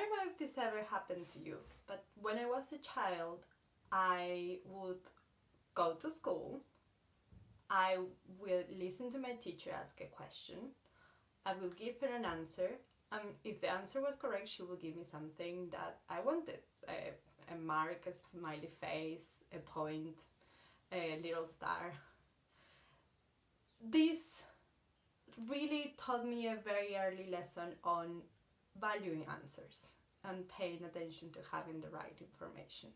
don't know if this ever happened to you, but when I was a child, I would go to school, I will listen to my teacher ask a question, I will give her an answer, and if the answer was correct, she will give me something that I wanted. A mark, a smiley face, a point, a little star. This really taught me a very early lesson on valuing answers and paying attention to having the right information.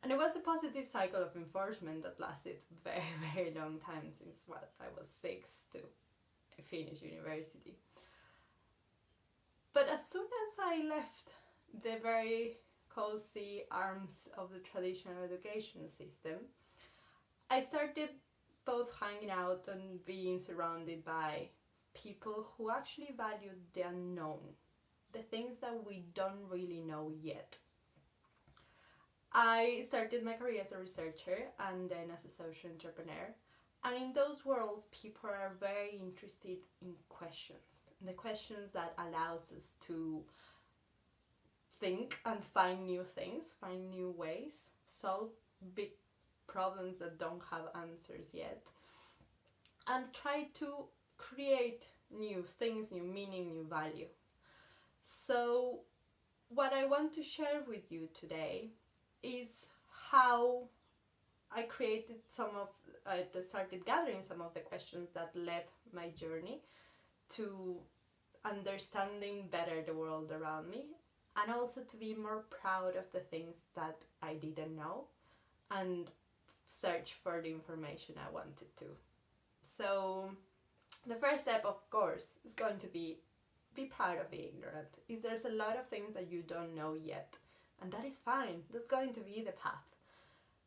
And it was a positive cycle of enforcement that lasted very, very long time, since I was 6 to finish university. But as soon as I left the very cozy arms of the traditional education system, I started both hanging out and being surrounded by people who actually valued the unknown, the things that we don't really know yet. I started my career as a researcher and then as a social entrepreneur. And in those worlds, people are very interested in questions. The questions that allows us to think and find new things, find new ways, solve big problems that don't have answers yet, and try to create new things, new meaning, new value. So what I want to share with you today is how I created started gathering some of the questions that led my journey to understanding better the world around me, and also to be more proud of the things that I didn't know and search for the information I wanted to. So the first step, of course, is going to be proud of being ignorant. There's a lot of things that you don't know yet, and that is fine. That's going to be the path.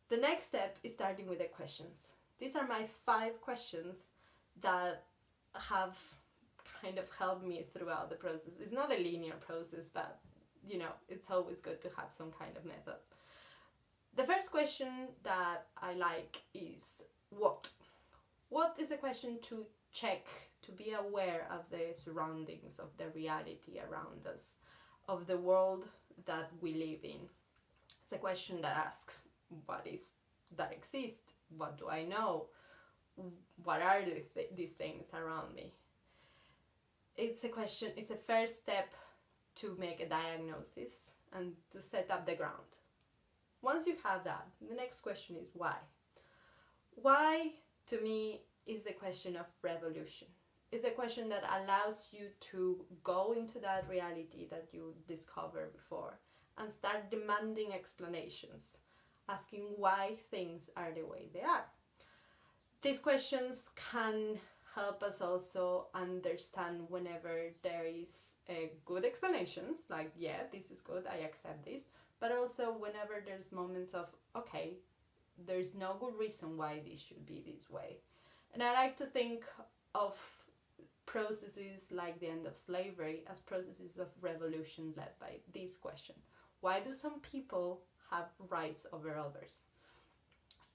The next step is starting with the questions. These are my 5 questions that have kind of helped me throughout the process. It's not a linear process, but it's always good to have some kind of method. The first question that I like is what? What is a question to check, to be aware of the surroundings, of the reality around us, of the world that we live in. It's a question that asks, what is that exists? What do I know? What are these things around me? It's a question, it's a first step to make a diagnosis and to set up the ground. Once you have that, the next question is why? Why, to me, is the question of revolution. It's a question that allows you to go into that reality that you discovered before and start demanding explanations, asking why things are the way they are. These questions can help us also understand whenever there is good explanations, like, yeah, this is good, I accept this, but also whenever there's moments of, okay, there's no good reason why this should be this way. And I like to think of processes like the end of slavery as processes of revolution led by this question. Why do some people have rights over others?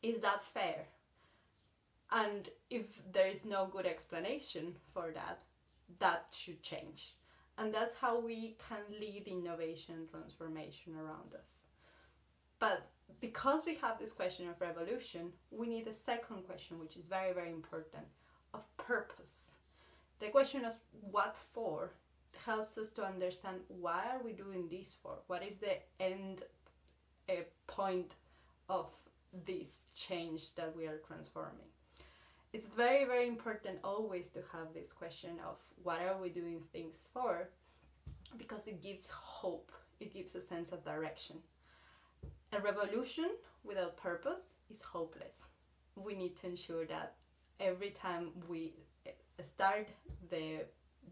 Is that fair? And if there is no good explanation for that, that should change. And that's how we can lead innovation and transformation around us. But because we have this question of revolution, we need a second question, which is very, very important, of purpose. The question of what for helps us to understand why are we doing this for? What is the end point of this change that we are transforming? It's very, very important always to have this question of what are we doing things for, because it gives hope, it gives a sense of direction. A revolution without purpose is hopeless. We need to ensure that every time we start the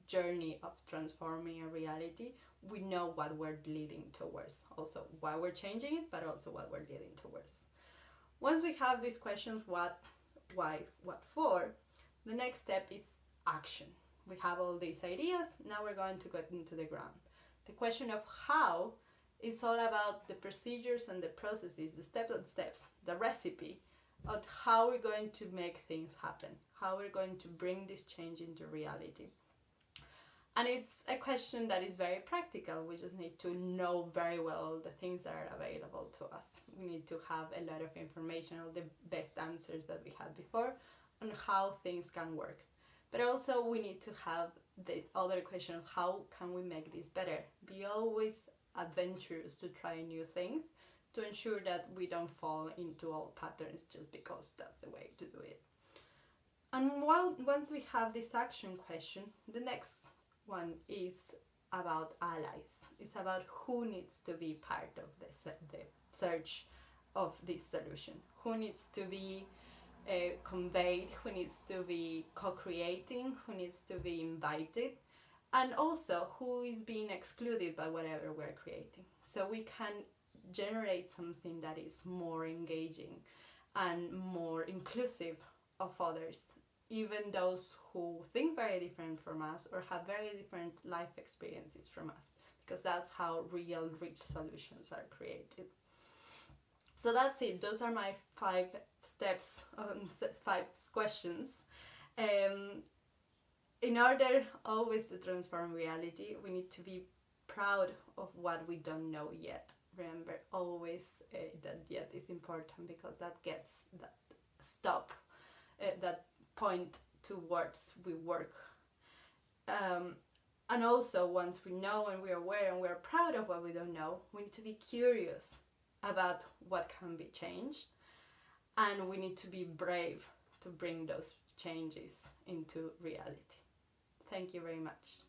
journey of transforming a reality, we know what we're leading towards. Also why we're changing it, but also what we're leading towards. Once we have these questions, what, why, what for, the next step is action. We have all these ideas, now we're going to get into the ground. The question of how is all about the procedures and the processes, the steps, the recipe of how we're going to make things happen, how we're going to bring this change into reality. And it's a question that is very practical. We just need to know very well the things that are available to us. We need to have a lot of information, or the best answers that we had before, on how things can work. But also we need to have the other question of how can we make this better? Be always adventurous to try new things, to ensure that we don't fall into old patterns just because that's the way to do it. And once we have this action question, the next one is about allies. It's about who needs to be part of the search of this solution, who needs to be conveyed, who needs to be co-creating, who needs to be invited, and also who is being excluded by whatever we're creating. So we can generate something that is more engaging and more inclusive of others, even those who think very different from us or have very different life experiences from us, because that's how real rich solutions are created. So that's it. Those are my 5 steps on 5 questions. In order always to transform reality, we need to be proud of what we don't know yet. Remember always that yet is important, because that gets that stop, that point towards we work. And also, once we know and we're aware and we're proud of what we don't know, we need to be curious about what can be changed, and we need to be brave to bring those changes into reality. Thank you very much.